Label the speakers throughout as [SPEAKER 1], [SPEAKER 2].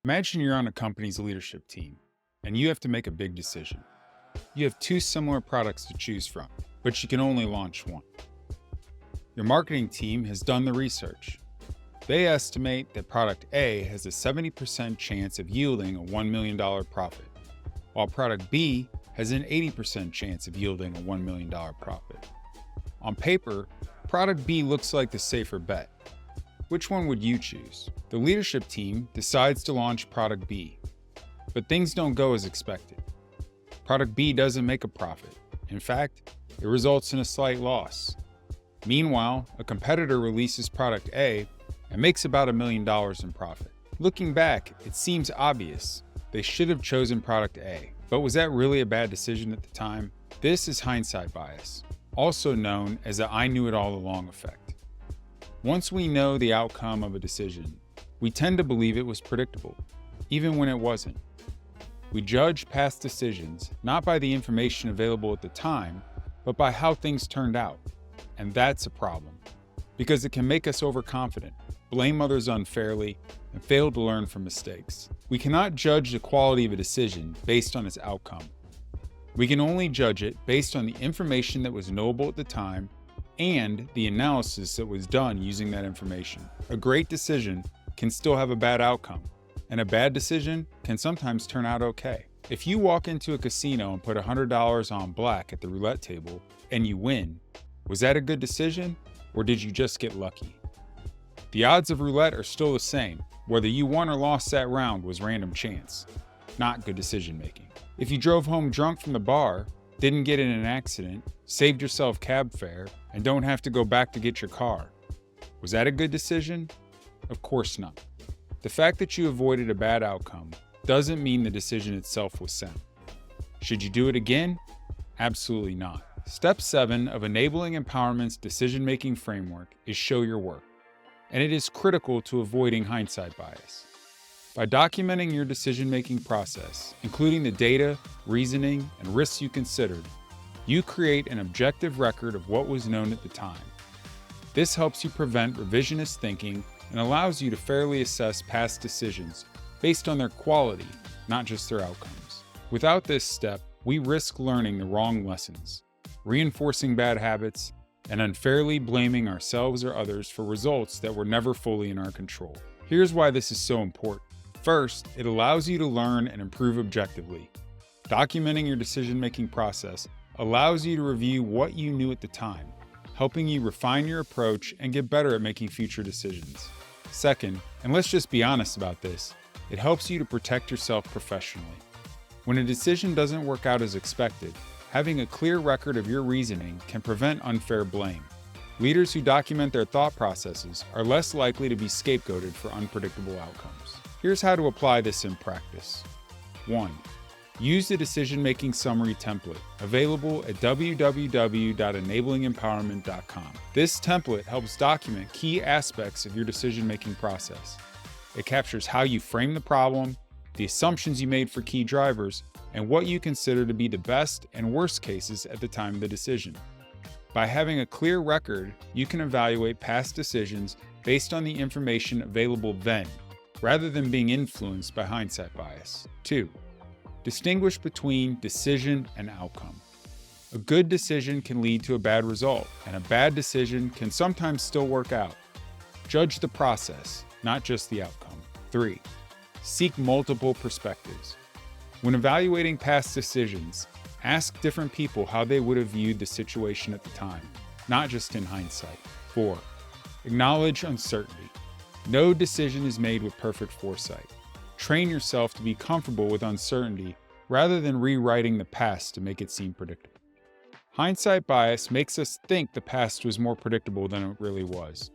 [SPEAKER 1] Imagine you're on a company's leadership team and you have to make a big decision. You have two similar products to choose from, but you can only launch one. Your marketing team has done the research. They estimate that product A has a 70% chance of yielding a $1 million profit, while product B has an 80% chance of yielding a $1 million profit. On paper, product B looks like the safer bet. Which one would you choose? The leadership team decides to launch product B, but things don't go as expected. Product B doesn't make a profit. In fact, it results in a slight loss. Meanwhile, a competitor releases product A and makes about $1 million in profit. Looking back, it seems obvious. They should have chosen product A, but was that really a bad decision at the time? This is hindsight bias, also known as the I knew it all along effect. Once we know the outcome of a decision, we tend to believe it was predictable, even when it wasn't. We judge past decisions not by the information available at the time, but by how things turned out. And that's a problem, because it can make us overconfident, blame others unfairly, and fail to learn from mistakes. We cannot judge the quality of a decision based on its outcome. We can only judge it based on the information that was knowable at the time and the analysis that was done using that information. A great decision can still have a bad outcome, and a bad decision can sometimes turn out okay. If you walk into a casino and put $100 on black at the roulette table and you win, was that a good decision, or did you just get lucky? The odds of roulette are still the same. Whether you won or lost that round was random chance, not good decision making. If you drove home drunk from the bar, didn't get in an accident, saved yourself cab fare, and don't have to go back to get your car, was that a good decision? Of course not. The fact that you avoided a bad outcome doesn't mean the decision itself was sound. Should you do it again? Absolutely not. Step 7 of Enabling Empowerment's decision-making framework is show your work, and it is critical to avoiding hindsight bias. By documenting your decision-making process, including the data, reasoning, and risks you considered, you create an objective record of what was known at the time. This helps you prevent revisionist thinking and allows you to fairly assess past decisions based on their quality, not just their outcomes. Without this step, we risk learning the wrong lessons, reinforcing bad habits, and unfairly blaming ourselves or others for results that were never fully in our control. Here's why this is so important. First, it allows you to learn and improve objectively. Documenting your decision-making process allows you to review what you knew at the time, helping you refine your approach and get better at making future decisions. Second, and let's just be honest about this, it helps you to protect yourself professionally. When a decision doesn't work out as expected, having a clear record of your reasoning can prevent unfair blame. Leaders who document their thought processes are less likely to be scapegoated for unpredictable outcomes. Here's how to apply this in practice. 1. Use the decision-making summary template, available at www.enablingempowerment.com. This template helps document key aspects of your decision-making process. It captures how you frame the problem, the assumptions you made for key drivers, and what you consider to be the best and worst cases at the time of the decision. By having a clear record, you can evaluate past decisions based on the information available then, rather than being influenced by hindsight bias. 2. Distinguish between decision and outcome. A good decision can lead to a bad result, and a bad decision can sometimes still work out. Judge the process, not just the outcome. 3. Seek multiple perspectives. When evaluating past decisions, ask different people how they would have viewed the situation at the time, not just in hindsight. 4. Acknowledge uncertainty. No decision is made with perfect foresight. Train yourself to be comfortable with uncertainty rather than rewriting the past to make it seem predictable. Hindsight bias makes us think the past was more predictable than it really was.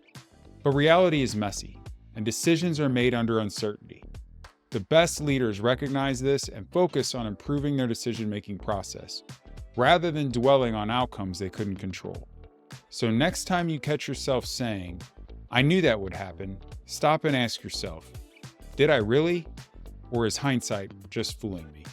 [SPEAKER 1] But reality is messy, and decisions are made under uncertainty. The best leaders recognize this and focus on improving their decision-making process, rather than dwelling on outcomes they couldn't control. So next time you catch yourself saying, "I knew that would happen," stop and ask yourself, did I really? Or is hindsight just fooling me?